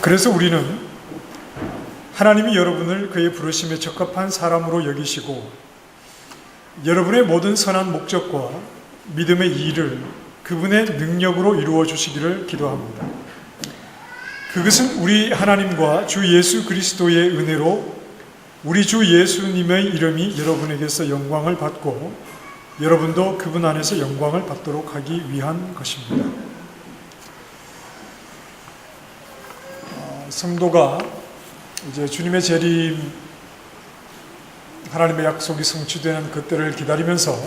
그래서 우리는 하나님이 여러분을 그의 부르심에 적합한 사람으로 여기시고 여러분의 모든 선한 목적과 믿음의 일을 그분의 능력으로 이루어 주시기를 기도합니다. 그것은 우리 하나님과 주 예수 그리스도의 은혜로 우리 주 예수님의 이름이 여러분에게서 영광을 받고 여러분도 그분 안에서 영광을 받도록 하기 위한 것입니다. 성도가 이제 주님의 재림, 하나님의 약속이 성취되는 그때를 기다리면서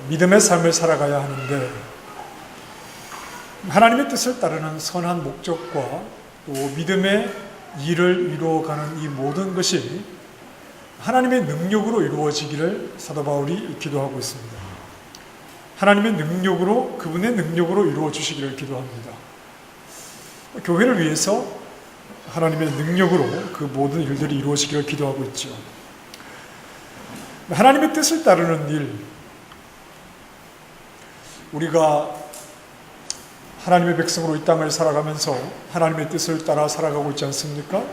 믿음의 삶을 살아가야 하는데, 하나님의 뜻을 따르는 선한 목적과 또 믿음의 일을 이루어가는 이 모든 것이 하나님의 능력으로 이루어지기를 사도 바울이 기도하고 있습니다. 하나님의 능력으로, 그분의 능력으로 이루어 주시기를 기도합니다. 교회를 위해서 하나님의 능력으로 그 모든 일들이 이루어지기를 기도하고 있죠. 하나님의 뜻을 따르는 일, 우리가 하나님의 백성으로 이 땅을 살아가면서 하나님의 뜻을 따라 살아가고 있지 않습니까?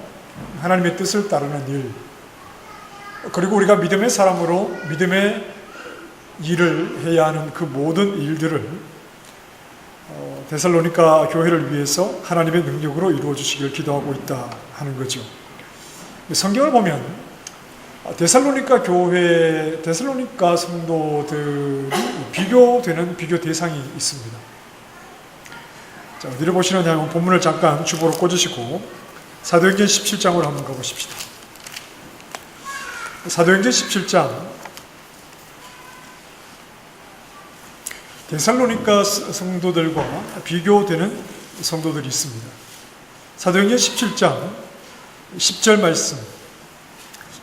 하나님의 뜻을 따르는 일, 그리고 우리가 믿음의 사람으로 믿음의 일을 해야 하는 그 모든 일들을 데살로니가 교회를 위해서 하나님의 능력으로 이루어 주시기를 기도하고 있다 하는 거죠. 성경을 보면 데살로니가 교회, 데살로니가 성도들이 비교되는 비교 대상이 있습니다. 자, 어디를 보시느냐 하면 본문을 잠깐 주보로 꽂으시고 사도행전 17장으로 한번 가보십시다. 사도행전 17장, 데살로니가 성도들과 비교되는 성도들이 있습니다. 사도행전 17장 10절 말씀,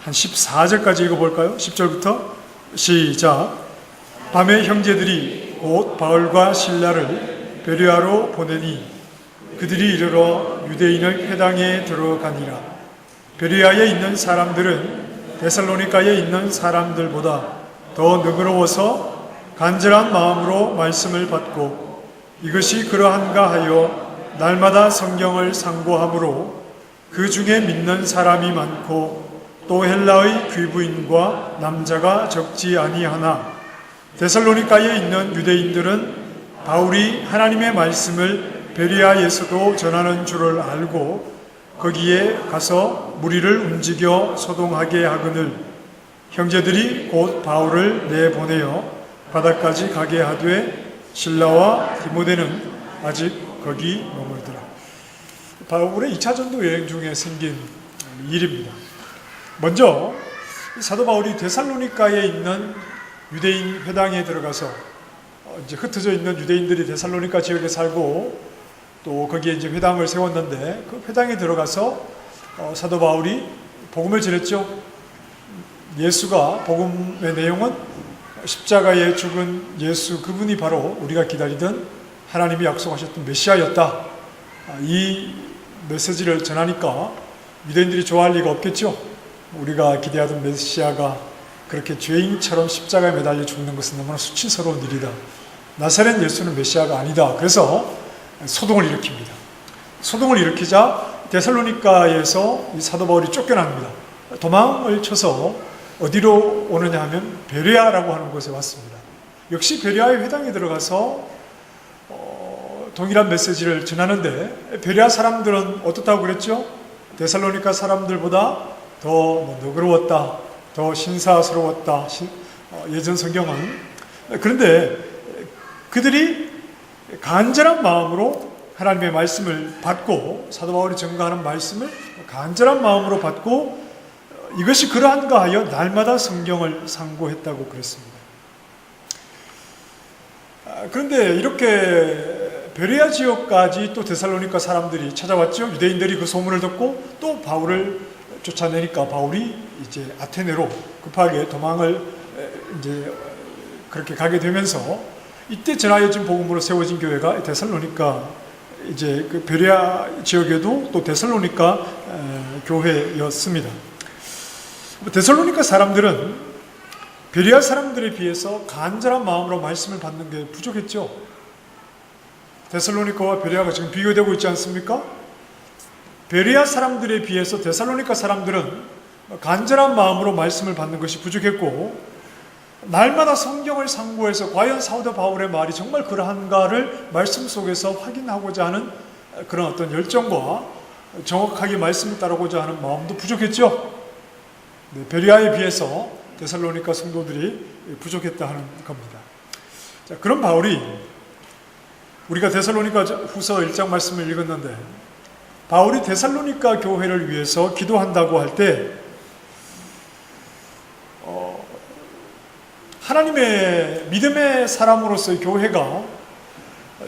한 14절까지 읽어볼까요? 10절부터 시작. 밤에 형제들이 곧 바울과 실라를 베레아로 보내니 그들이 이르러 유대인의 회당에 들어가니라. 베레아에 있는 사람들은 데살로니가에 있는 사람들보다 더 너그러워서 간절한 마음으로 말씀을 받고 이것이 그러한가 하여 날마다 성경을 상고하므로 그 중에 믿는 사람이 많고 또 헬라의 귀부인과 남자가 적지 아니하나 데살로니가에 있는 유대인들은 바울이 하나님의 말씀을 베레아에서도 전하는 줄을 알고 거기에 가서 무리를 움직여 소동하게 하거늘 형제들이 곧 바울을 내보내어 바다까지 가게 하되 실라와 디모데는 아직 거기 머물더라. 바울의 2차 전도 여행 중에 생긴 일입니다. 먼저 사도 바울이 데살로니가에 있는 유대인 회당에 들어가서 이제 흩어져 있는 유대인들이 데살로니가 지역에 살고 또 거기에 이제 회당을 세웠는데 그 회당에 들어가서 사도 바울이 복음을 전했죠. 예수가, 복음의 내용은 십자가에 죽은 예수, 그분이 바로 우리가 기다리던 하나님이 약속하셨던 메시아였다. 이 메시지를 전하니까 유대인들이 좋아할 리가 없겠죠. 우리가 기대하던 메시아가 그렇게 죄인처럼 십자가에 매달려 죽는 것은 너무나 수치스러운 일이다. 나사렛 예수는 메시아가 아니다. 그래서 소동을 일으킵니다. 소동을 일으키자 데살로니가에서 이 사도 바울이 쫓겨납니다. 도망을 쳐서 어디로 오느냐 하면 베레아라고 하는 곳에 왔습니다. 역시 베레아의 회당에 들어가서 동일한 메시지를 전하는데 베레아 사람들은 어떻다고 그랬죠? 데살로니가 사람들보다 더 너그러웠다, 더 신사스러웠다, 예전 성경은. 그런데 그들이 간절한 마음으로 하나님의 말씀을 받고, 사도 바울이 증거하는 말씀을 간절한 마음으로 받고 이것이 그러한가 하여 날마다 성경을 상고했다고 그랬습니다. 그런데 이렇게 베레아 지역까지 또 데살로니가 사람들이 찾아왔죠. 유대인들이 그 소문을 듣고 또 바울을 쫓아내니까 바울이 이제 아테네로 급하게 도망을 이제 그렇게 가게 되면서 이때 전하여진 복음으로 세워진 교회가 데살로니가, 이제 그 베레아 지역에도 또 데살로니가 교회였습니다. 데살로니가 사람들은 베레아 사람들에 비해서 간절한 마음으로 말씀을 받는 게 부족했죠. 데살로니가와 베레아가 지금 비교되고 있지 않습니까? 베레아 사람들에 비해서 데살로니가 사람들은 간절한 마음으로 말씀을 받는 것이 부족했고, 날마다 성경을 상고해서 과연 사도 바울의 말이 정말 그러한가를 말씀 속에서 확인하고자 하는 그런 어떤 열정과 정확하게 말씀을 따르고자 하는 마음도 부족했죠. 네, 베레아에 비해서 데살로니가 성도들이 부족했다 하는 겁니다. 자, 그럼 바울이, 우리가 데살로니가 후서 1장 말씀을 읽었는데, 바울이 데살로니가 교회를 위해서 기도한다고 할 때 하나님의 믿음의 사람으로서의 교회가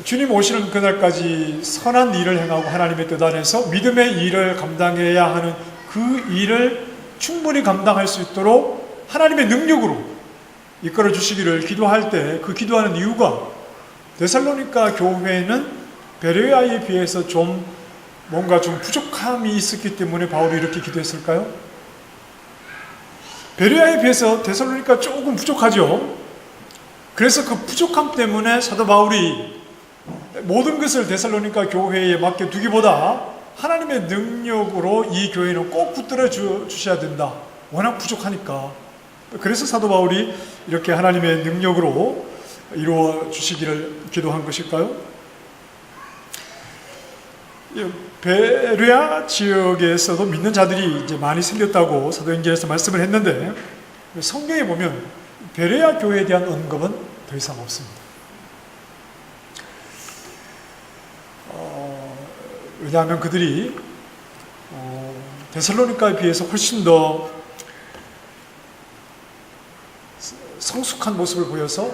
주님 오시는 그날까지 선한 일을 행하고 하나님의 뜻 안에서 믿음의 일을 감당해야 하는 그 일을 충분히 감당할 수 있도록 하나님의 능력으로 이끌어 주시기를 기도할 때, 그 기도하는 이유가 데살로니가 교회는 베레아에 비해서 좀 뭔가 좀 부족함이 있었기 때문에 바울이 이렇게 기도했을까요? 베레아에 비해서 데살로니가 조금 부족하죠. 그래서 그 부족함 때문에 사도 바울이 모든 것을 데살로니가 교회에 맡겨두기보다 하나님의 능력으로 이 교회는 꼭 붙들어 주셔야 된다. 워낙 부족하니까. 그래서 사도 바울이 이렇게 하나님의 능력으로 이루어 주시기를 기도한 것일까요? 베레아 지역에서도 믿는 자들이 이제 많이 생겼다고 사도행전에서 말씀을 했는데, 성경에 보면 베레아 교회에 대한 언급은 더 이상 없습니다. 왜냐하면 그들이 데살로니가에 비해서 훨씬 더 성숙한 모습을 보여서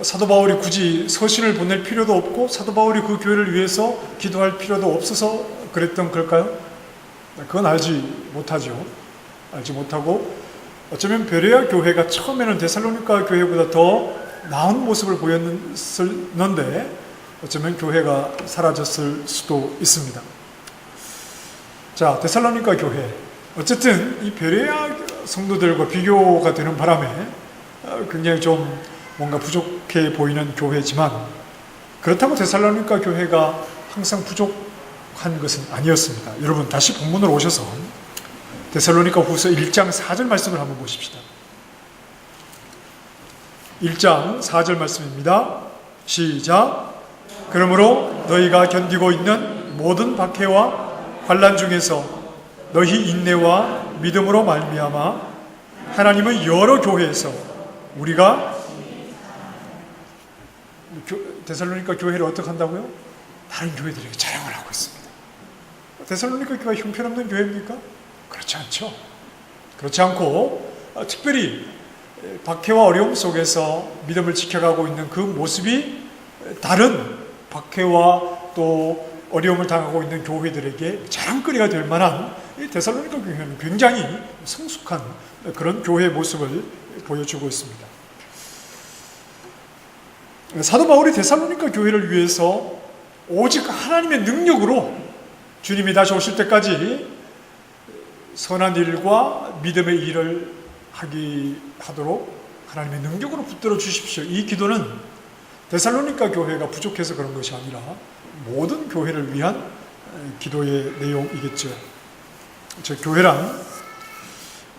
사도 바울이 굳이 서신을 보낼 필요도 없고 사도 바울이 그 교회를 위해서 기도할 필요도 없어서 그랬던 걸까요? 그건 알지 못하죠. 알지 못하고, 어쩌면 베레아 교회가 처음에는 데살로니가 교회보다 더 나은 모습을 보였는데 어쩌면 교회가 사라졌을 수도 있습니다. 자, 데살로니가 교회, 어쨌든 이 베레아 성도들과 비교가 되는 바람에 굉장히 좀 뭔가 부족해 보이는 교회지만, 그렇다고 데살로니가 교회가 항상 부족한 것은 아니었습니다. 여러분, 다시 본문으로 오셔서 데살로니가 후서 1장 4절 말씀을 한번 보십시다. 1장 4절 말씀입니다. 시작. 그러므로 너희가 견디고 있는 모든 박해와 환난 중에서 너희 인내와 믿음으로 말미암아 하나님은 여러 교회에서 우리가 데살로니가 교회를 어떻게 한다고요? 다른 교회들에게 자랑을 하고 있습니다. 데살로니가 교회가 형편없는 교회입니까? 그렇지 않죠. 그렇지 않고 특별히 박해와 어려움 속에서 믿음을 지켜가고 있는 그 모습이 다른 박해와 또 어려움을 당하고 있는 교회들에게 자랑거리가 될 만한 이 데살로니가 교회는 굉장히 성숙한 그런 교회의 모습을 보여주고 있습니다. 사도 바울이 데살로니가 교회를 위해서 오직 하나님의 능력으로 주님이 다시 오실 때까지 선한 일과 믿음의 일을 하도록 하나님의 능력으로 붙들어 주십시오. 이 기도는 데살로니가 교회가 부족해서 그런 것이 아니라 모든 교회를 위한 기도의 내용이겠죠. 교회란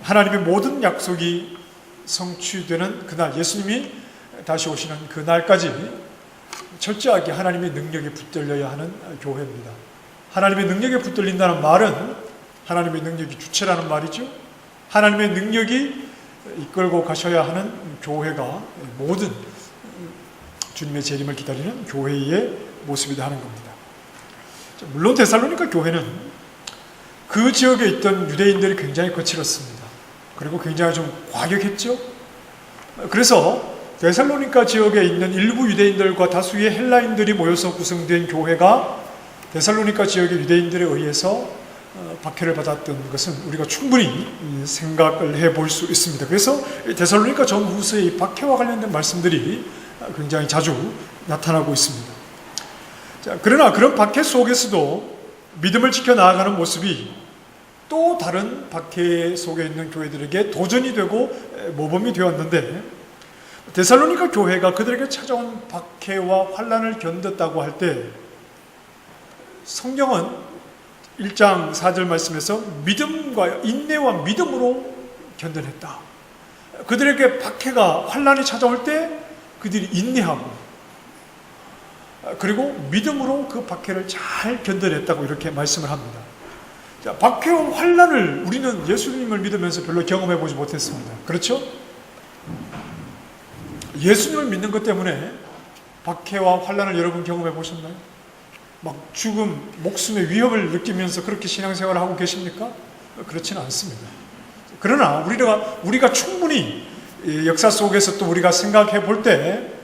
하나님의 모든 약속이 성취되는 그날, 예수님이 다시 오시는 그날까지 철저하게 하나님의 능력에 붙들려야 하는 교회입니다. 하나님의 능력에 붙들린다는 말은 하나님의 능력이 주체라는 말이죠. 하나님의 능력이 이끌고 가셔야 하는 교회가 모든 주님의 재림을 기다리는 교회의 모습이다 하는 겁니다. 물론 데살로니가 교회는 그 지역에 있던 유대인들이 굉장히 거칠었습니다. 그리고 굉장히 좀 과격했죠. 그래서 데살로니가 지역에 있는 일부 유대인들과 다수의 헬라인들이 모여서 구성된 교회가 데살로니가 지역의 유대인들에 의해서 박해를 받았던 것은 우리가 충분히 생각을 해볼 수 있습니다. 그래서 데살로니가 전후서의 박해와 관련된 말씀들이 굉장히 자주 나타나고 있습니다. 자, 그러나 그런 박해 속에서도 믿음을 지켜나가는 모습이 또 다른 박해 속에 있는 교회들에게 도전이 되고 모범이 되었는데, 데살로니가 교회가 그들에게 찾아온 박해와 환난을 견뎠다고 할 때 성경은 1장 4절 말씀에서 믿음과 인내와 믿음으로 견뎌냈다. 그들에게 박해가 환난이 찾아올 때 그들이 인내하고 그리고 믿음으로 그 박해를 잘 견뎌냈다고 이렇게 말씀을 합니다. 자, 박해와 환난을 우리는 예수님을 믿으면서 별로 경험해 보지 못했습니다. 그렇죠? 예수님을 믿는 것 때문에 박해와 환난을 여러분 경험해 보셨나요? 막 죽음, 목숨의 위협을 느끼면서 그렇게 신앙생활을 하고 계십니까? 그렇지는 않습니다. 그러나 우리가 충분히 역사 속에서 또 우리가 생각해 볼 때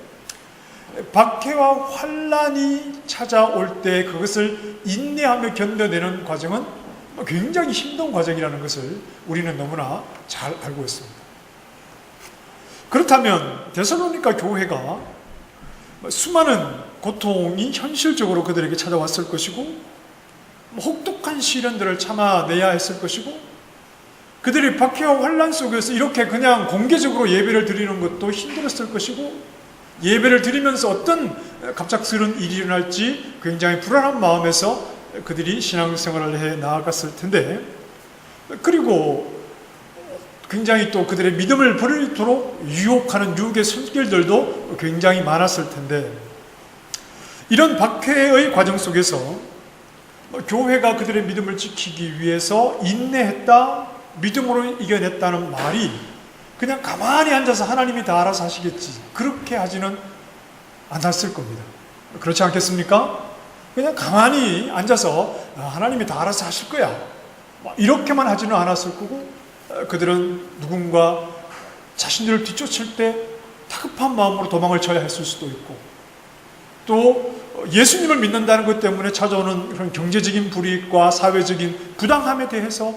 박해와 환난이 찾아올 때 그것을 인내하며 견뎌내는 과정은 굉장히 힘든 과정이라는 것을 우리는 너무나 잘 알고 있습니다. 그렇다면 데살로니가 교회가 수많은 고통이 현실적으로 그들에게 찾아왔을 것이고 혹독한 시련들을 참아내야 했을 것이고 그들이 박해와 환난 속에서 이렇게 그냥 공개적으로 예배를 드리는 것도 힘들었을 것이고 예배를 드리면서 어떤 갑작스러운 일이 일어날지 굉장히 불안한 마음에서 그들이 신앙생활을 해 나아갔을 텐데 그리고 굉장히 또 그들의 믿음을 버리도록 유혹하는 유혹의 손길들도 굉장히 많았을 텐데 이런 박해의 과정 속에서 교회가 그들의 믿음을 지키기 위해서 인내했다, 믿음으로 이겨냈다는 말이 그냥 가만히 앉아서 하나님이 다 알아서 하시겠지 그렇게 하지는 않았을 겁니다. 그렇지 않겠습니까? 그냥 가만히 앉아서 하나님이 다 알아서 하실 거야 이렇게만 하지는 않았을 거고 그들은 누군가 자신들을 뒤쫓을 때 다급한 마음으로 도망을 쳐야 했을 수도 있고 또 예수님을 믿는다는 것 때문에 찾아오는 그런 경제적인 불이익과 사회적인 부당함에 대해서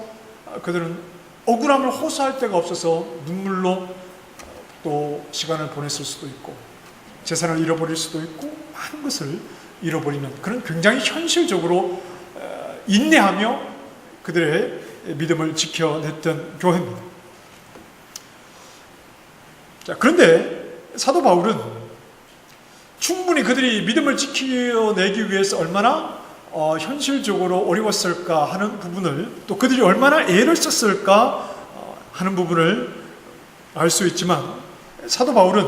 그들은 억울함을 호소할 데가 없어서 눈물로 또 시간을 보냈을 수도 있고 재산을 잃어버릴 수도 있고 많은 것을 잃어버리는 그런 굉장히 현실적으로 인내하며 그들의 믿음을 지켜냈던 교회입니다. 자, 그런데 사도 바울은 충분히 그들이 믿음을 지켜내기 위해서 얼마나 현실적으로 어려웠을까 하는 부분을 또 그들이 얼마나 애를 썼을까 하는 부분을 알 수 있지만 사도 바울은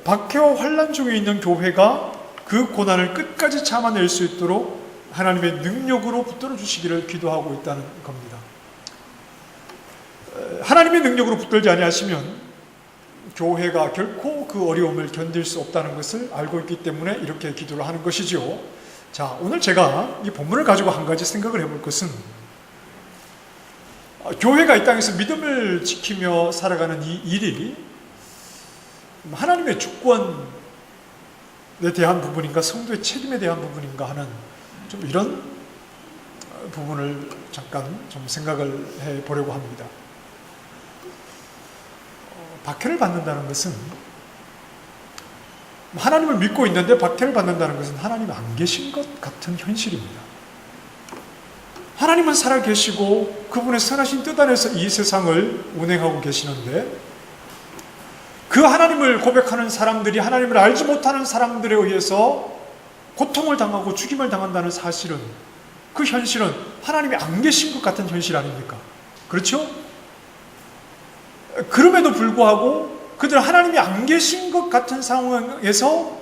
박해와 환난 중에 있는 교회가 그 고난을 끝까지 참아낼 수 있도록 하나님의 능력으로 붙들어 주시기를 기도하고 있다는 겁니다. 하나님의 능력으로 붙들지 아니하시면 교회가 결코 그 어려움을 견딜 수 없다는 것을 알고 있기 때문에 이렇게 기도를 하는 것이죠. 자, 오늘 제가 이 본문을 가지고 한 가지 생각을 해볼 것은 교회가 이 땅에서 믿음을 지키며 살아가는 이 일이 하나님의 주권에 대한 부분인가 성도의 책임에 대한 부분인가 하는 좀 이런 부분을 잠깐 좀 생각을 해보려고 합니다. 박해를 받는다는 것은 하나님을 믿고 있는데 박해를 받는다는 것은 하나님이 안 계신 것 같은 현실입니다. 하나님은 살아계시고 그분의 선하신 뜻 안에서 이 세상을 운행하고 계시는데 그 하나님을 고백하는 사람들이 하나님을 알지 못하는 사람들에 의해서 고통을 당하고 죽임을 당한다는 사실은 그 현실은 하나님이 안 계신 것 같은 현실 아닙니까? 그렇죠? 그럼에도 불구하고 그들은 하나님이 안 계신 것 같은 상황에서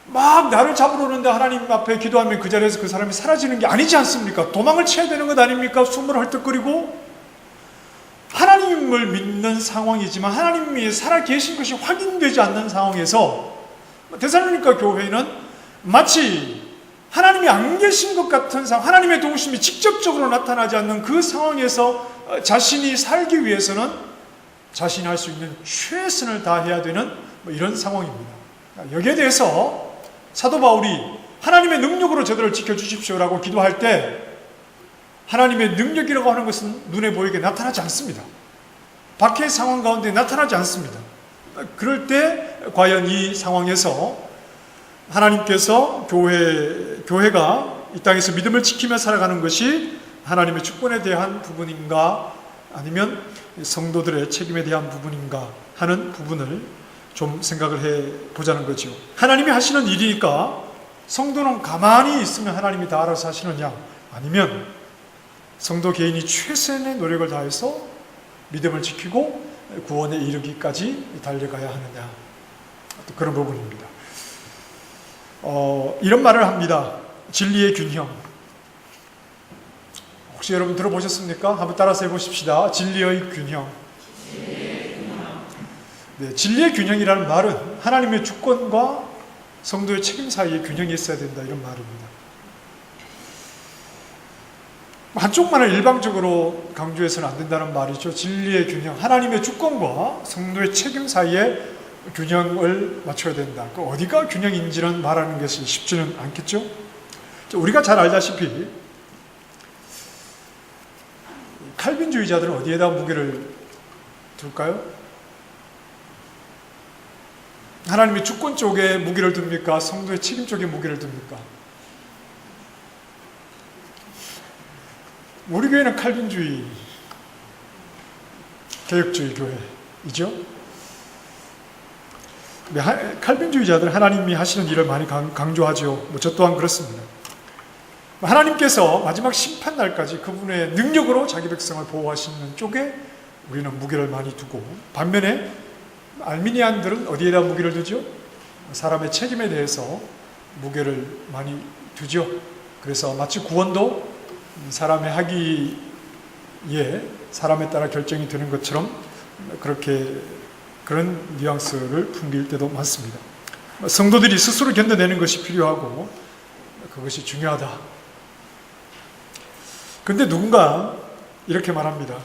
막 나를 잡으러 오는데 하나님 앞에 기도하면 그 자리에서 그 사람이 사라지는 게 아니지 않습니까? 도망을 쳐야 되는 것 아닙니까? 숨을 헐떡거리고 하나님을 믿는 상황이지만 하나님이 살아계신 것이 확인되지 않는 상황에서 데살로니가 교회는 마치 하나님이 안 계신 것 같은 상황, 하나님의 도우심이 직접적으로 나타나지 않는 그 상황에서 자신이 살기 위해서는 자신이 할 수 있는 최선을 다해야 되는 이런 상황입니다. 여기에 대해서 사도 바울이 하나님의 능력으로 저들을 지켜주십시오라고 기도할 때 하나님의 능력이라고 하는 것은 눈에 보이게 나타나지 않습니다. 박해의 상황 가운데 나타나지 않습니다. 그럴 때 과연 이 상황에서 하나님께서 교회가 이 땅에서 믿음을 지키며 살아가는 것이 하나님의 주권에 대한 부분인가 아니면 성도들의 책임에 대한 부분인가 하는 부분을 좀 생각을 해 보자는 거죠. 하나님이 하시는 일이니까 성도는 가만히 있으면 하나님이 다 알아서 하시느냐, 아니면 성도 개인이 최선의 노력을 다해서 믿음을 지키고 구원에 이르기까지 달려가야 하느냐, 또 그런 부분입니다. 이런 말을 합니다. 진리의 균형. 혹시 여러분 들어보셨습니까? 한번 따라서 해보십시다. 진리의 균형. 네, 진리의 균형이라는 말은 하나님의 주권과 성도의 책임 사이에 균형이 있어야 된다, 이런 말입니다. 한쪽만을 일방적으로 강조해서는 안 된다는 말이죠. 진리의 균형, 하나님의 주권과 성도의 책임 사이에 균형을 맞춰야 된다. 그 어디가 균형인지는 말하는 것이 쉽지는 않겠죠. 우리가 잘 알다시피 칼빈주의자들은 어디에다 무게를 둘까요? 하나님의 주권 쪽에 무게를 둡니까? 성도의 책임 쪽에 무게를 둡니까? 우리 교회는 칼빈주의, 개혁주의 교회이죠. 칼빈주의자들은 하나님이 하시는 일을 많이 강조하죠. 저 또한 그렇습니다. 하나님께서 마지막 심판날까지 그분의 능력으로 자기 백성을 보호하시는 쪽에 우리는 무게를 많이 두고, 반면에 알미니안들은 어디에다 무게를 두죠? 사람의 책임에 대해서 무게를 많이 두죠. 그래서 마치 구원도 사람의 학위에 사람에 따라 결정이 되는 것처럼 그런 뉘앙스를 풍길 때도 많습니다. 성도들이 스스로 견뎌내는 것이 필요하고 그것이 중요하다. 그런데 누군가 이렇게 말합니다.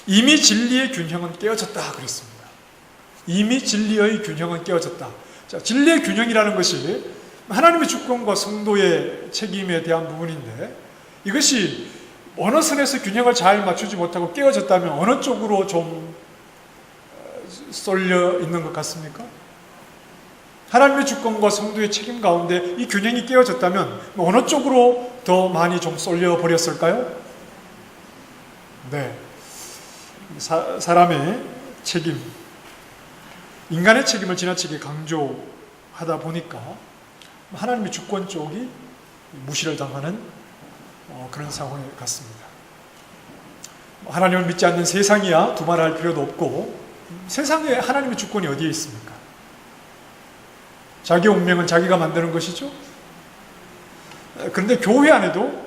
이미 진리의 균형은 깨어졌다 그랬습니다. 이미 진리의 균형은 깨어졌다. 자, 진리의 균형이라는 것이 하나님의 주권과 성도의 책임에 대한 부분인데, 이것이 어느 선에서 균형을 잘 맞추지 못하고 깨어졌다면 어느 쪽으로 좀 쏠려 있는 것 같습니까? 하나님의 주권과 성도의 책임 가운데 이 균형이 깨어졌다면 어느 쪽으로 더 많이 좀 쏠려 버렸을까요? 네, 사람의 책임, 인간의 책임을 지나치게 강조하다 보니까 하나님의 주권 쪽이 무시를 당하는 그런 상황에 갔습니다. 하나님을 믿지 않는 세상이야 두말할 필요도 없고, 세상에 하나님의 주권이 어디에 있습니까? 자기 운명은 자기가 만드는 것이죠. 그런데 교회 안에도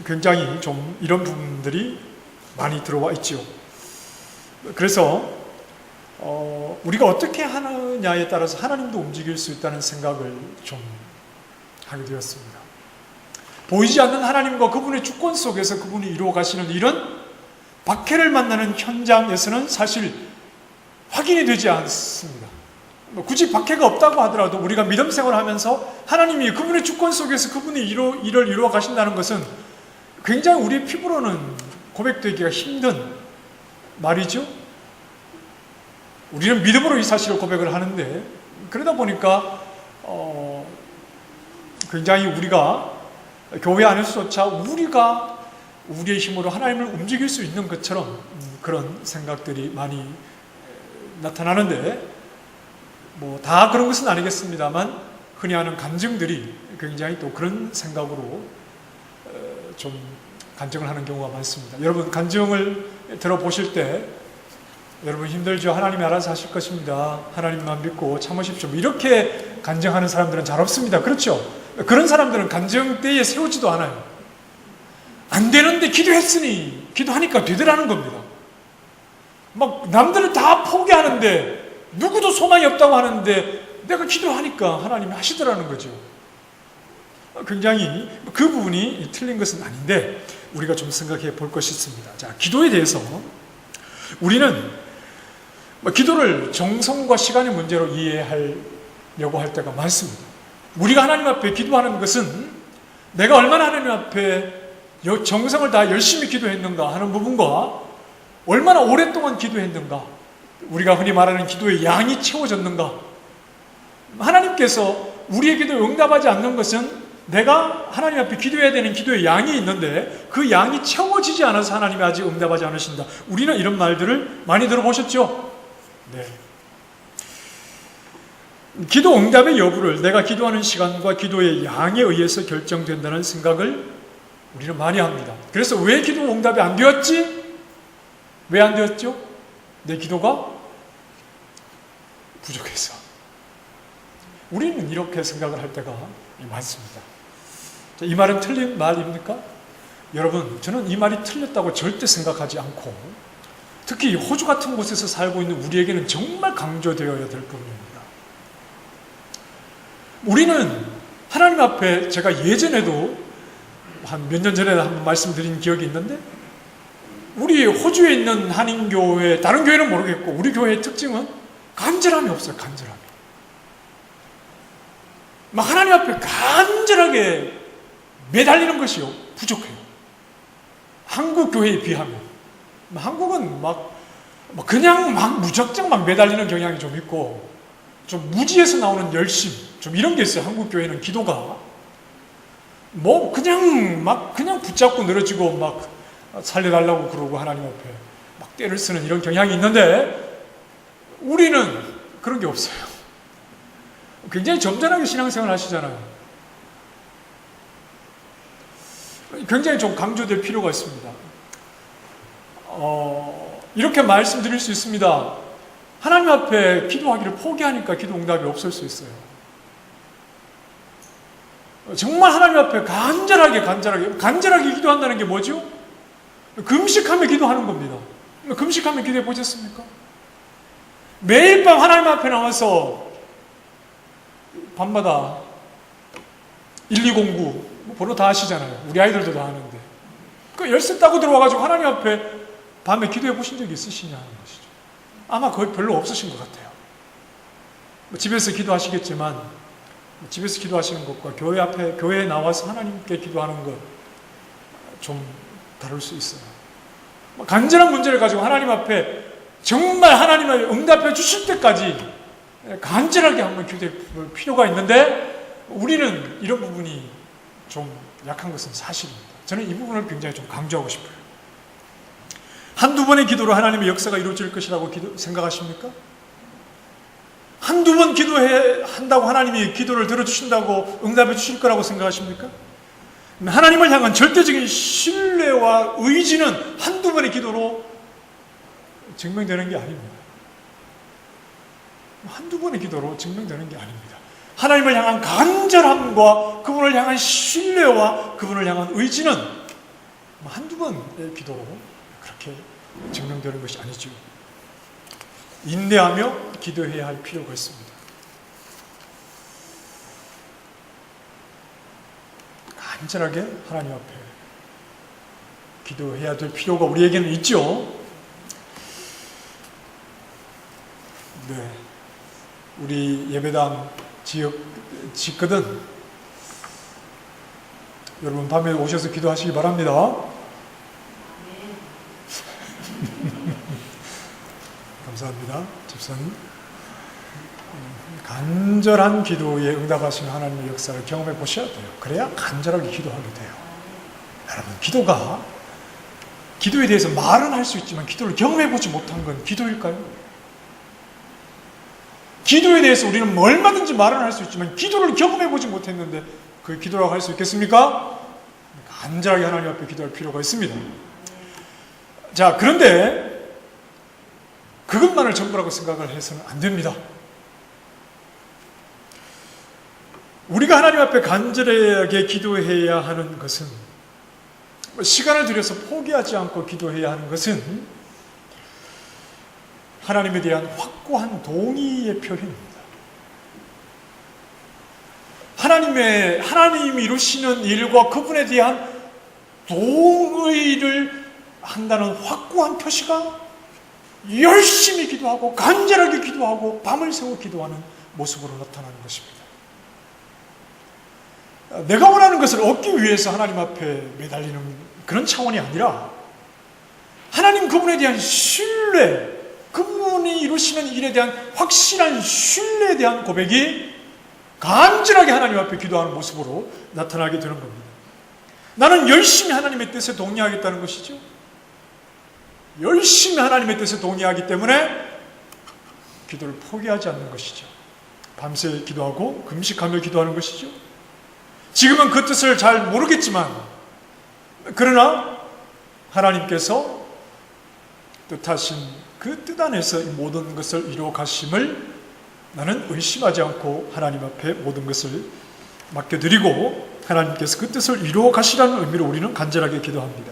굉장히 좀 이런 부분들이 많이 들어와 있죠. 그래서 우리가 어떻게 하느냐에 따라서 하나님도 움직일 수 있다는 생각을 좀 하게 되었습니다. 보이지 않는 하나님과 그분의 주권 속에서 그분이 이루어 가시는 일은 박해를 만나는 현장에서는 사실 확인이 되지 않습니다. 굳이 박해가 없다고 하더라도 우리가 믿음 생활을 하면서 하나님이 그분의 주권 속에서 그분이 일을 이루어 가신다는 것은 굉장히 우리 피부로는 고백되기가 힘든 말이죠. 우리는 믿음으로 이 사실을 고백을 하는데, 그러다 보니까 굉장히 우리가 교회 안에서조차 우리가 우리의 힘으로 하나님을 움직일 수 있는 것처럼 그런 생각들이 많이 나타나는데, 다 그런 것은 아니겠습니다만 흔히 하는 간증들이 굉장히 또 그런 생각으로 좀 간증을 하는 경우가 많습니다. 여러분, 간증을 들어보실 때 여러분 힘들죠? 하나님이 알아서 하실 것입니다. 하나님만 믿고 참으십시오. 이렇게 간증하는 사람들은 잘 없습니다. 그렇죠? 그런 사람들은 간증대에 세우지도 않아요. 안 되는데 기도했으니 기도하니까 되더라는 겁니다. 막 남들은 다 포기하는데, 누구도 소망이 없다고 하는데 내가 기도하니까 하나님이 하시더라는 거죠. 굉장히 그 부분이 틀린 것은 아닌데 우리가 좀 생각해 볼 것이 있습니다. 자, 기도에 대해서 우리는 기도를 정성과 시간의 문제로 이해하려고 할 때가 많습니다. 우리가 하나님 앞에 기도하는 것은 내가 얼마나 하나님 앞에 정성을 다 열심히 기도했는가 하는 부분과 얼마나 오랫동안 기도했는가, 우리가 흔히 말하는 기도의 양이 채워졌는가. 하나님께서 우리의 기도에 응답하지 않는 것은 내가 하나님 앞에 기도해야 되는 기도의 양이 있는데 그 양이 채워지지 않아서 하나님이 아직 응답하지 않으신다. 우리는 이런 말들을 많이 들어보셨죠? 네. 기도 응답의 여부를 내가 기도하는 시간과 기도의 양에 의해서 결정된다는 생각을 우리는 많이 합니다. 그래서 왜 기도 응답이 안 되었지? 왜 안 되었죠? 내 기도가 부족해서. 우리는 이렇게 생각을 할 때가 많습니다. 이 말은 틀린 말입니까? 여러분, 저는 이 말이 틀렸다고 절대 생각하지 않고, 특히 호주 같은 곳에서 살고 있는 우리에게는 정말 강조되어야 될 부분입니다. 우리는 하나님 앞에, 제가 예전에도 한 몇 년 전에 한번 말씀드린 기억이 있는데, 우리 호주에 있는 한인교회, 다른 교회는 모르겠고 우리 교회의 특징은 간절함이 없어요. 간절함이. 하나님 앞에 간절하게 매달리는 것이요, 부족해요. 한국 교회에 비하면. 한국은 그냥 무작정 매달리는 경향이 좀 있고, 좀 무지에서 나오는 열심, 좀 이런 게 있어요. 한국 교회는 기도가. 그냥 붙잡고 늘어지고 살려달라고 그러고 하나님 앞에 때를 쓰는 이런 경향이 있는데, 우리는 그런 게 없어요. 굉장히 점잖하게 신앙생활 하시잖아요. 굉장히 좀 강조될 필요가 있습니다. 이렇게 말씀드릴 수 있습니다. 하나님 앞에 기도하기를 포기하니까 기도 응답이 없을 수 있어요. 정말 하나님 앞에 간절하게 기도한다는 게 뭐죠? 금식하며 기도하는 겁니다. 금식하며 기도해 보셨습니까? 매일 밤 하나님 앞에 나와서 밤마다 1209 번호 다 아시잖아요. 우리 아이들도 다 아는데. 그 열쇠 따고 들어와가지고 하나님 앞에 밤에 기도해 보신 적이 있으시냐는 것이죠. 아마 거의 별로 없으신 것 같아요. 집에서 기도하시겠지만, 집에서 기도하시는 것과 교회에 나와서 하나님께 기도하는 것 좀 다를 수 있어요. 간절한 문제를 가지고 하나님 앞에 정말 하나님을 응답해 주실 때까지 간절하게 한번 기도할 필요가 있는데, 우리는 이런 부분이 좀 약한 것은 사실입니다. 저는 이 부분을 굉장히 좀 강조하고 싶어요. 한두 번의 기도로 하나님의 역사가 이루어질 것이라고 생각하십니까? 한두 번 한다고 하나님이 기도를 들어주신다고 응답해 주실 거라고 생각하십니까? 하나님을 향한 절대적인 신뢰와 의지는 한두 번의 기도로 증명되는 게 아닙니다. 한두 번의 기도로 증명되는 게 아닙니다. 하나님을 향한 간절함과 그분을 향한 신뢰와 그분을 향한 의지는 한두 번의 기도로 그렇게 증명되는 것이 아니죠. 인내하며 기도해야 할 필요가 있습니다. 간절하게 하나님 앞에 기도해야 될 필요가 우리에게는 있죠. 네, 우리 예배당 지역 짓거든 여러분 밤에 오셔서 기도하시기 바랍니다. 감사합니다, 집사님. 간절한 기도에 응답하시는 하나님의 역사를 경험해 보셔야 돼요. 그래야 간절하게 기도하게 돼요. 여러분, 기도에 대해서 말은 할 수 있지만 기도를 경험해 보지 못한 건 기도일까요? 기도에 대해서 우리는 얼마든지 말은 할 수 있지만 기도를 경험해 보지 못했는데 그 기도라고 할 수 있겠습니까? 간절하게 하나님 앞에 기도할 필요가 있습니다. 자, 그런데 그것만을 전부라고 생각을 해서는 안 됩니다. 우리가 하나님 앞에 간절하게 기도해야 하는 것은, 시간을 들여서 포기하지 않고 기도해야 하는 것은 하나님에 대한 확고한 동의의 표현입니다. 하나님이 이루시는 일과 그분에 대한 동의를 한다는 확고한 표시가 열심히 기도하고 간절하게 기도하고 밤을 새워 기도하는 모습으로 나타나는 것입니다. 내가 원하는 것을 얻기 위해서 하나님 앞에 매달리는 그런 차원이 아니라, 하나님 그분에 대한 신뢰, 그분이 이루시는 일에 대한 확실한 신뢰에 대한 고백이 간절하게 하나님 앞에 기도하는 모습으로 나타나게 되는 겁니다. 나는 열심히 하나님의 뜻에 동의하겠다는 것이죠. 열심히 하나님의 뜻에 동의하기 때문에 기도를 포기하지 않는 것이죠. 밤새 기도하고 금식하며 기도하는 것이죠. 지금은 그 뜻을 잘 모르겠지만, 그러나 하나님께서 뜻하신 그 뜻 안에서 이 모든 것을 이루어 가심을 나는 의심하지 않고 하나님 앞에 모든 것을 맡겨드리고 하나님께서 그 뜻을 이루어 가시라는 의미로 우리는 간절하게 기도합니다.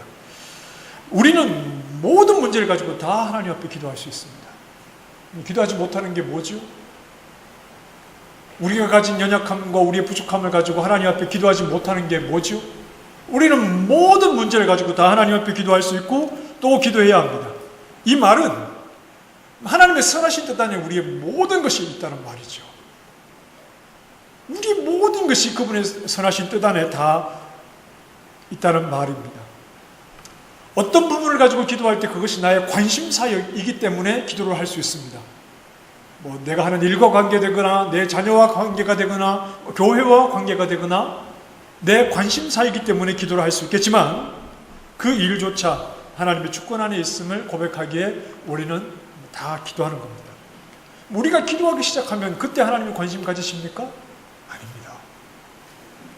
우리는 모든 문제를 가지고 다 하나님 앞에 기도할 수 있습니다. 기도하지 못하는 게 뭐죠? 우리가 가진 연약함과 우리의 부족함을 가지고 하나님 앞에 기도하지 못하는 게 뭐죠? 우리는 모든 문제를 가지고 다 하나님 앞에 기도할 수 있고 또 기도해야 합니다. 이 말은 하나님의 선하신 뜻 안에 우리의 모든 것이 있다는 말이죠. 우리 모든 것이 그분의 선하신 뜻 안에 다 있다는 말입니다. 어떤 부분을 가지고 기도할 때 그것이 나의 관심사이기 때문에 기도를 할 수 있습니다. 내가 하는 일과 관계되거나 내 자녀와 관계가 되거나 교회와 관계가 되거나 내 관심사이기 때문에 기도를 할 수 있겠지만 그 일조차 하나님의 주권 안에 있음을 고백하기에 우리는 다 기도하는 겁니다. 우리가 기도하기 시작하면 그때 하나님이 관심 가지십니까? 아닙니다.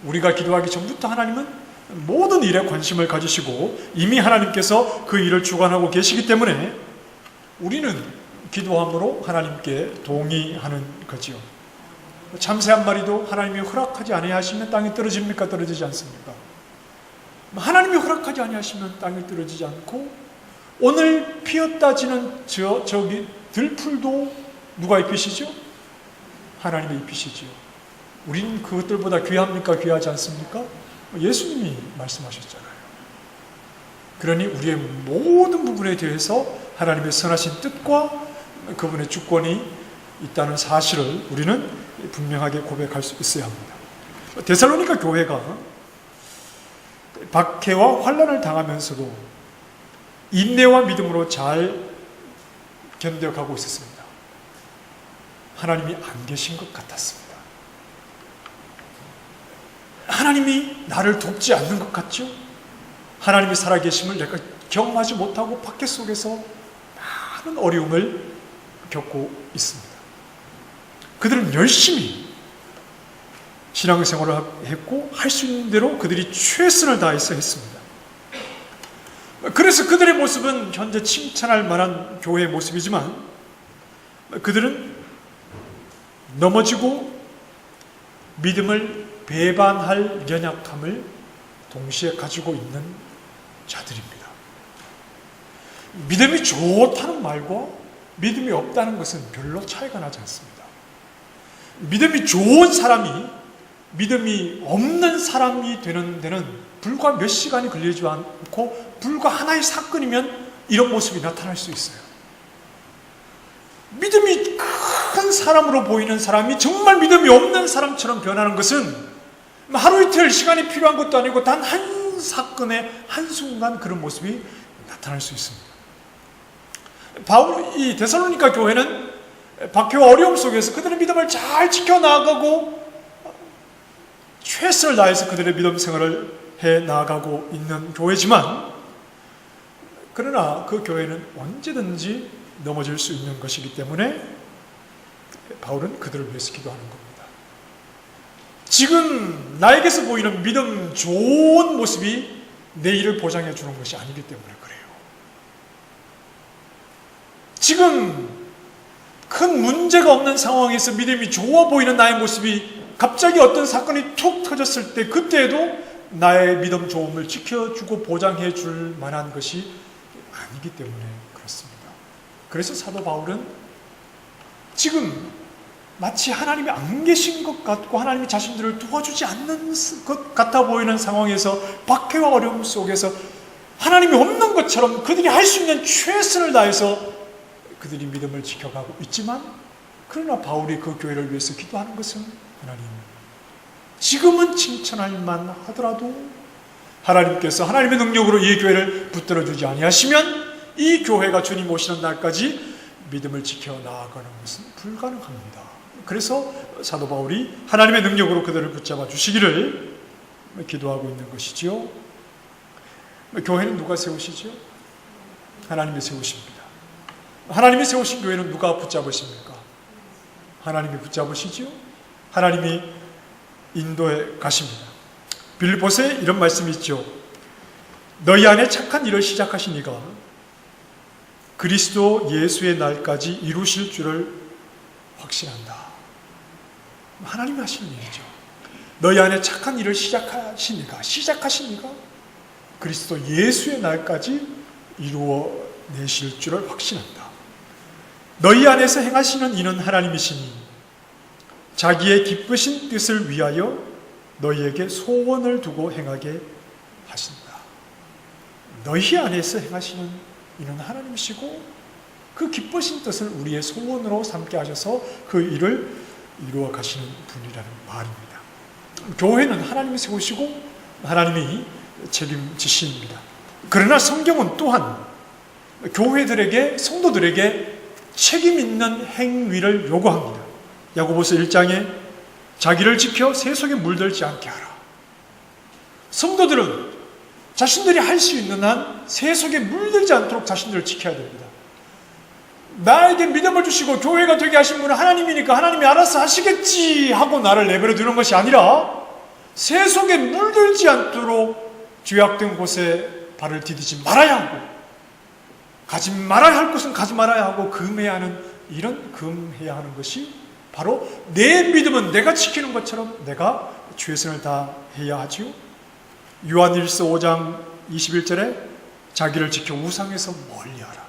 우리가 기도하기 전부터 하나님은 모든 일에 관심을 가지시고 이미 하나님께서 그 일을 주관하고 계시기 때문에 우리는 기도함으로 하나님께 동의하는 거지요. 참새 한 마리도 하나님이 허락하지 아니하시면 땅에 떨어집니까? 떨어지지 않습니까? 하나님이 허락하지 아니하시면 땅에 떨어지지 않고 오늘 피었다 지는 저기 들풀도 누가 입히시죠? 하나님이 입히시죠. 우리는 그것들보다 귀합니까? 귀하지 않습니까? 예수님이 말씀하셨잖아요. 그러니 우리의 모든 부분에 대해서 하나님의 선하신 뜻과 그분의 주권이 있다는 사실을 우리는 분명하게 고백할 수 있어야 합니다. 데살로니가 교회가 박해와 환난을 당하면서도 인내와 믿음으로 잘 견뎌가고 있었습니다. 하나님이 안 계신 것 같았습니다. 하나님이 나를 돕지 않는 것 같죠? 하나님이 살아계심을 내가 경험하지 못하고 박해 속에서 많은 어려움을 겪고 있습니다. 그들은 열심히 신앙생활을 했고 할 수 있는 대로 그들이 최선을 다해서 했습니다. 그래서 그들의 모습은 현재 칭찬할 만한 교회의 모습이지만 그들은 넘어지고 믿음을 배반할 연약함을 동시에 가지고 있는 자들입니다. 믿음이 좋다는 말과 믿음이 없다는 것은 별로 차이가 나지 않습니다. 믿음이 좋은 사람이 믿음이 없는 사람이 되는 데는 불과 몇 시간이 걸리지 않고 불과 하나의 사건이면 이런 모습이 나타날 수 있어요. 믿음이 큰 사람으로 보이는 사람이 정말 믿음이 없는 사람처럼 변하는 것은 하루 이틀 시간이 필요한 것도 아니고 단 한 사건의 한순간 그런 모습이 나타날 수 있습니다. 이 데살로니가 교회는 박해와 어려움 속에서 그들의 믿음을 잘 지켜나가고 최선을 다해서 그들의 믿음 생활을 해 나가고 있는 교회지만 그러나 그 교회는 언제든지 넘어질 수 있는 것이기 때문에 바울은 그들을 위해서 기도하는 겁니다. 지금 나에게서 보이는 믿음 좋은 모습이 내일을 보장해 주는 것이 아니기 때문에 그래요. 지금 큰 문제가 없는 상황에서 믿음이 좋아 보이는 나의 모습이 갑자기 어떤 사건이 툭 터졌을 때 그때에도 나의 믿음 좋음을 지켜주고 보장해 줄 만한 것이 아니기 때문에 그렇습니다. 그래서 사도 바울은 지금 마치 하나님이 안 계신 것 같고 하나님이 자신들을 도와주지 않는 것 같아 보이는 상황에서 박해와 어려움 속에서 하나님이 없는 것처럼 그들이 할 수 있는 최선을 다해서 그들이 믿음을 지켜가고 있지만 그러나 바울이 그 교회를 위해서 기도하는 것은 하나님 지금은 칭찬할 만하더라도 하나님께서 하나님의 능력으로 이 교회를 붙들어 주지 아니하시면 이 교회가 주님 오시는 날까지 믿음을 지켜나가는 것은 불가능합니다. 그래서 사도 바울이 하나님의 능력으로 그들을 붙잡아 주시기를 기도하고 있는 것이지요. 교회는 누가 세우시죠? 하나님이 세우십니다. 하나님이 세우신 교회는 누가 붙잡으십니까? 하나님이 붙잡으시지요. 하나님이 인도해 가십니다. 빌립보서에 이런 말씀이 있죠. 너희 안에 착한 일을 시작하신 이가 그리스도 예수의 날까지 이루실 줄을 확신한다. 하나님이 하시는 일이죠. 너희 안에 착한 일을 시작하신 이가 그리스도 예수의 날까지 이루어내실 줄을 확신한다. 너희 안에서 행하시는 이는 하나님이시니 자기의 기쁘신 뜻을 위하여 너희에게 소원을 두고 행하게 하신다. 너희 안에서 행하시는 이는 하나님이시고 그 기쁘신 뜻을 우리의 소원으로 삼게 하셔서 그 일을 이루어 가시는 분이라는 말입니다. 교회는 하나님이 세우시고 하나님이 책임지십니다. 그러나 성경은 또한 교회들에게, 성도들에게 책임 있는 행위를 요구합니다. 야고보서 1장에 자기를 지켜 세속에 물들지 않게 하라. 성도들은 자신들이 할 수 있는 한 세속에 물들지 않도록 자신들을 지켜야 됩니다. 나에게 믿음을 주시고 교회가 되게 하신 분은 하나님이니까 하나님이 알아서 하시겠지 하고 나를 내버려 두는 것이 아니라 세속에 물들지 않도록 죄악된 곳에 발을 디디지 말아야 하고, 가지 말아야 할 것은 가지 말아야 하고, 금해야 하는 일은 금해야 하는 것이 바로 내 믿음은 내가 지키는 것처럼 내가 최선을 다해야 하지요. 요한일서 5장 21절에 자기를 지켜 우상에서 멀리하라.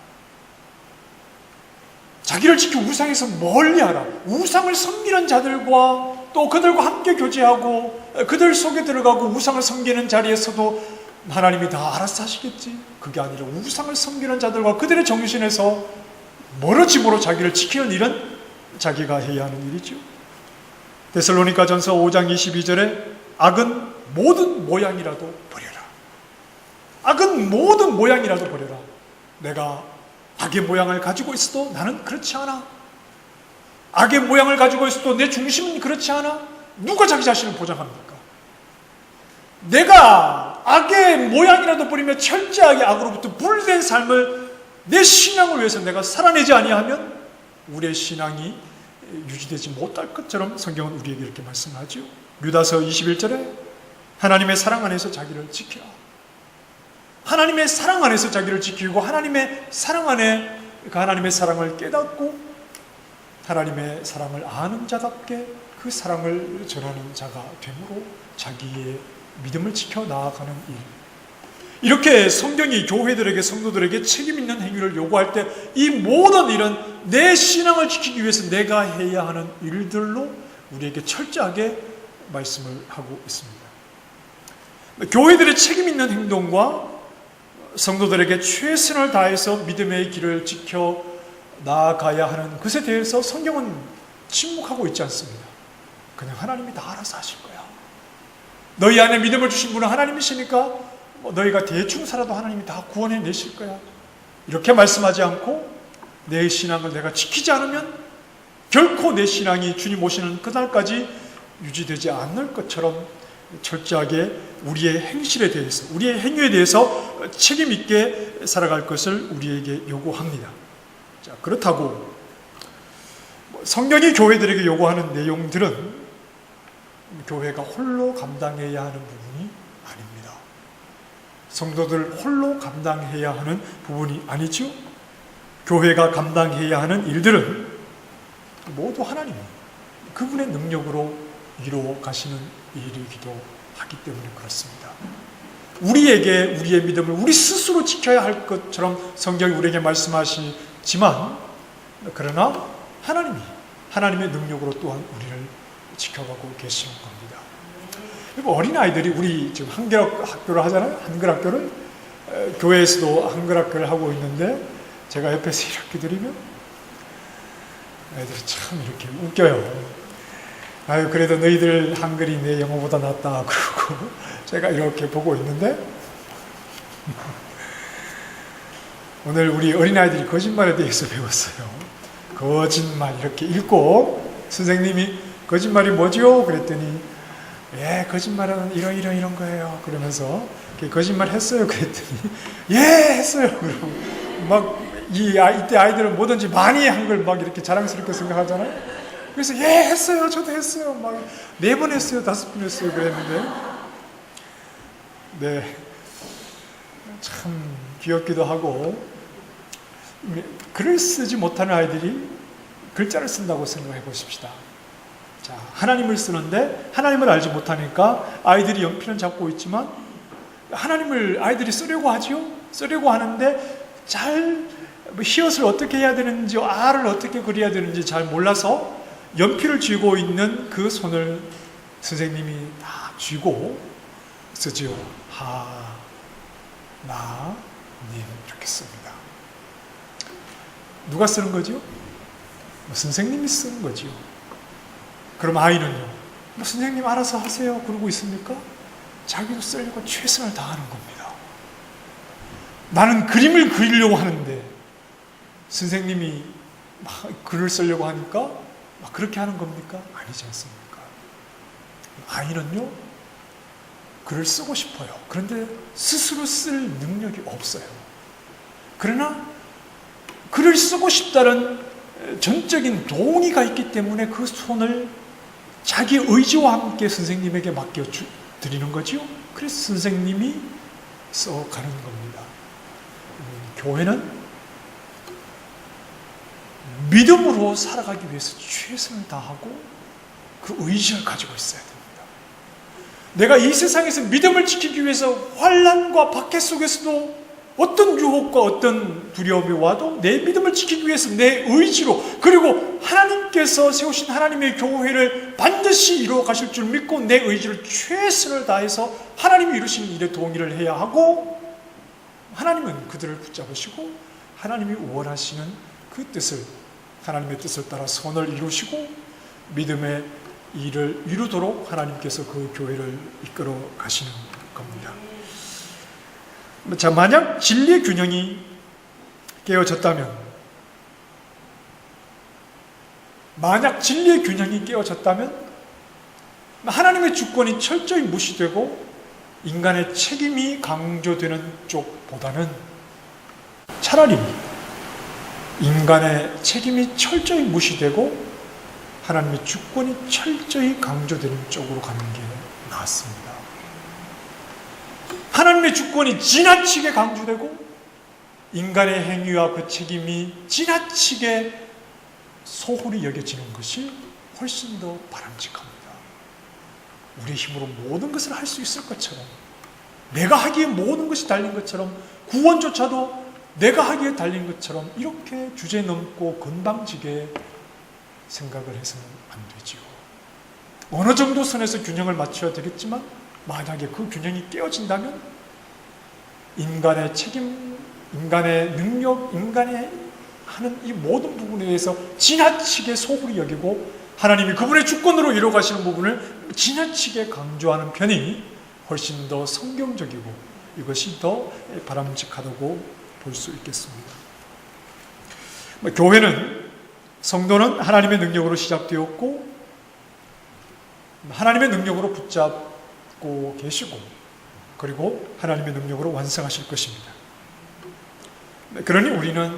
자기를 지켜 우상에서 멀리하라. 우상을 섬기는 자들과 또 그들과 함께 교제하고 그들 속에 들어가고 우상을 섬기는 자리에서도 하나님이 다 알아서 하시겠지. 그게 아니라 우상을 섬기는 자들과 그들의 정신에서 멀어짐으로 자기를 지키는 일은 자기가 해야 하는 일이죠. 데살로니가전서 5장 22절에 악은 모든 모양이라도 버려라. 악은 모든 모양이라도 버려라. 내가 악의 모양을 가지고 있어도 나는 그렇지 않아. 악의 모양을 가지고 있어도 내 중심은 그렇지 않아. 누가 자기 자신을 보장합니까? 내가 악의 모양이라도 버리며 철저하게 악으로부터 분리된 삶을 내 신앙을 위해서 내가 살아내지 아니하면 우리의 신앙이 유지되지 못할 것처럼 성경은 우리에게 이렇게 말씀하죠. 유다서 21절에 하나님의 사랑 안에서 자기를 지키라. 하나님의 사랑 안에서 자기를 지키고 하나님의 사랑 안에 그 하나님의 사랑을 깨닫고 하나님의 사랑을 아는 자답게 그 사랑을 전하는 자가 되므로 자기의 믿음을 지켜 나아가는 일. 이렇게 성경이 교회들에게, 성도들에게 책임 있는 행위를 요구할 때 이 모든 일은 내 신앙을 지키기 위해서 내가 해야 하는 일들로 우리에게 철저하게 말씀을 하고 있습니다. 교회들의 책임 있는 행동과 성도들에게 최선을 다해서 믿음의 길을 지켜 나아가야 하는 것에 대해서 성경은 침묵하고 있지 않습니다. 그냥 하나님이 다 알아서 하실 거야. 너희 안에 믿음을 주신 분은 하나님이시니까 너희가 대충 살아도 하나님이 다 구원해 내실 거야. 이렇게 말씀하지 않고 내 신앙을 내가 지키지 않으면 결코 내 신앙이 주님 오시는 그날까지 유지되지 않을 것처럼 철저하게 우리의 행실에 대해서, 우리의 행위에 대해서 책임 있게 살아갈 것을 우리에게 요구합니다. 자, 그렇다고 성경이 교회들에게 요구하는 내용들은 교회가 홀로 감당해야 하는 부분이 아닙니다. 성도들 홀로 감당해야 하는 부분이 아니죠. 교회가 감당해야 하는 일들은 모두 하나님, 그분의 능력으로 이루어 가시는 일이기도 하기 때문에 그렇습니다. 우리에게 우리의 믿음을 우리 스스로 지켜야 할 것처럼 성경이 우리에게 말씀하시지만, 그러나 하나님의 능력으로 또한 우리를 지켜가고 계시는 겁니다. 그리고 어린아이들이, 우리 지금 한글 학교를 하잖아요. 한글 학교를 교회에서도 한글 학교를 하고 있는데 제가 옆에서 이렇게 드리면 애들이 참 이렇게 웃겨요. 아유, 그래도 너희들 한글이 내 영어보다 낫다 그러고 제가 이렇게 보고 있는데 오늘 우리 어린아이들이 거짓말에 대해서 배웠어요. 거짓말 이렇게 읽고 선생님이 거짓말이 뭐죠? 그랬더니 예, 거짓말은 이런 거예요. 그러면서 거짓말 했어요. 그랬더니 예, 했어요. 그러고 막 이때 아이들은 뭐든지 많이 한걸 막 이렇게 자랑스럽게 생각하잖아요. 그래서 예 했어요, 저도 했어요, 막 4번 했어요, 5번 했어요 그랬는데, 네, 참 귀엽기도 하고, 글을 쓰지 못하는 아이들이 글자를 쓴다고 생각해 보십시다. 자, 하나님을 쓰는데 하나님을 알지 못하니까 아이들이 연필은 잡고 있지만 하나님을 아이들이 쓰려고 하지요. 쓰려고 하는데 잘 히읗을 어떻게 해야 되는지, R을 어떻게 그려야 되는지 잘 몰라서 연필을 쥐고 있는 그 손을 선생님이 다 쥐고 쓰지요. 하나님 이렇게 씁니다. 누가 쓰는 거죠? 선생님이 쓰는 거죠. 그럼 아이는요? 선생님 알아서 하세요 그러고 있습니까? 자기도 쓰려고 최선을 다하는 겁니다. 나는 그림을 그리려고 하는데 선생님이 막 글을 쓰려고 하니까 막 그렇게 하는 겁니까? 아니지 않습니까? 아이는요, 글을 쓰고 싶어요. 그런데 스스로 쓸 능력이 없어요. 그러나 글을 쓰고 싶다는 전적인 동의가 있기 때문에 그 손을 자기 의지와 함께 선생님에게 맡겨 드리는 거지요. 그래서 선생님이 써가는 겁니다. 교회는 믿음으로 살아가기 위해서 최선을 다하고 그 의지를 가지고 있어야 됩니다. 내가 이 세상에서 믿음을 지키기 위해서 환난과 박해 속에서도 어떤 유혹과 어떤 두려움이 와도 내 믿음을 지키기 위해서 내 의지로, 그리고 하나님께서 세우신 하나님의 교회를 반드시 이루어 가실 줄 믿고 내 의지를 최선을 다해서 하나님이 이루신 일에 동의를 해야 하고, 하나님은 그들을 붙잡으시고 하나님이 원하시는 그 뜻을, 하나님의 뜻을 따라 선을 이루시고 믿음의 일을 이루도록 하나님께서 그 교회를 이끌어 가시는 겁니다. 자, 만약 진리의 균형이 깨어졌다면, 하나님의 주권이 철저히 무시되고 인간의 책임이 강조되는 쪽보다는 차라리 인간의 책임이 철저히 무시되고 하나님의 주권이 철저히 강조되는 쪽으로 가는 게 낫습니다. 하나님의 주권이 지나치게 강조되고 인간의 행위와 그 책임이 지나치게 소홀히 여겨지는 것이 훨씬 더 바람직합니다. 우리의 힘으로 모든 것을 할 수 있을 것처럼, 내가 하기에 모든 것이 달린 것처럼, 구원조차도 내가 하기에 달린 것처럼 이렇게 주제넘고 건방지게 생각을 해서는 안 되지요. 어느 정도 선에서 균형을 맞춰야 되겠지만 만약에 그 균형이 깨어진다면 인간의 책임, 인간의 능력, 인간의 하는 이 모든 부분에 대해서 지나치게 소홀히 여기고 하나님이 그분의 주권으로 이루어가시는 부분을 지나치게 강조하는 편이 훨씬 더 성경적이고 이것이 더 바람직하다고 볼 수 있겠습니다. 교회는, 성도는 하나님의 능력으로 시작되었고 하나님의 능력으로 붙잡고 계시고 그리고 하나님의 능력으로 완성하실 것입니다. 그러니 우리는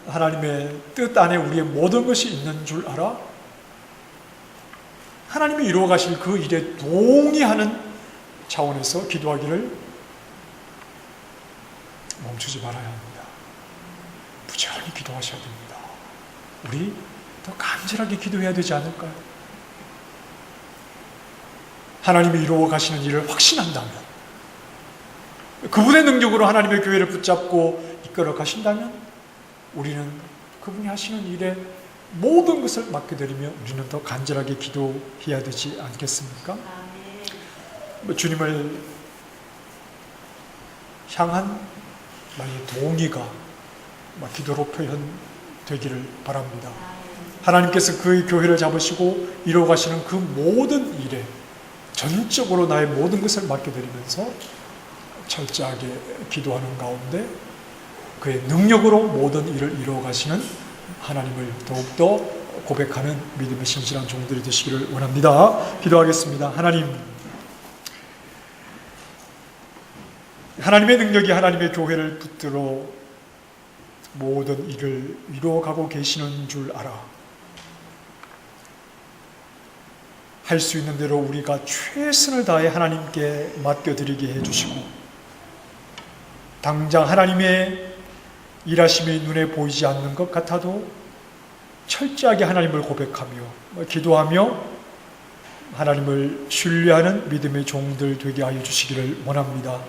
하나님의 뜻 안에 우리의 모든 것이 있는 줄 알아 하나님이 이루어 가실 그 일에 동의하는 차원에서 기도하기를 멈추지 말아야 합니다. 부지런히 기도하셔야 됩니다. 우리 더 간절하게 기도해야 되지 않을까요? 하나님이 이루어 가시는 일을 확신한다면, 그분의 능력으로 하나님의 교회를 붙잡고 이끌어 가신다면 우리는 그분이 하시는 일에 모든 것을 맡겨드리며 우리는 더 간절하게 기도해야 되지 않겠습니까? 주님을 향한 나의 동의가 기도로 표현되기를 바랍니다. 하나님께서 그의 교회를 잡으시고 이루어 가시는 그 모든 일에 전적으로 나의 모든 것을 맡겨드리면서 철저하게 기도하는 가운데 그의 능력으로 모든 일을 이루어 가시는 하나님을 더욱더 고백하는 믿음의 신실한 종들이 되시기를 원합니다. 기도하겠습니다. 하나님의 능력이 하나님의 교회를 붙들어 모든 일을 이루어가고 계시는 줄 알아 할 수 있는 대로 우리가 최선을 다해 하나님께 맡겨드리게 해주시고, 당장 하나님의 일하심이 눈에 보이지 않는 것 같아도 철저하게 하나님을 고백하며 기도하며 하나님을 신뢰하는 믿음의 종들 되게 하여 주시기를 원합니다.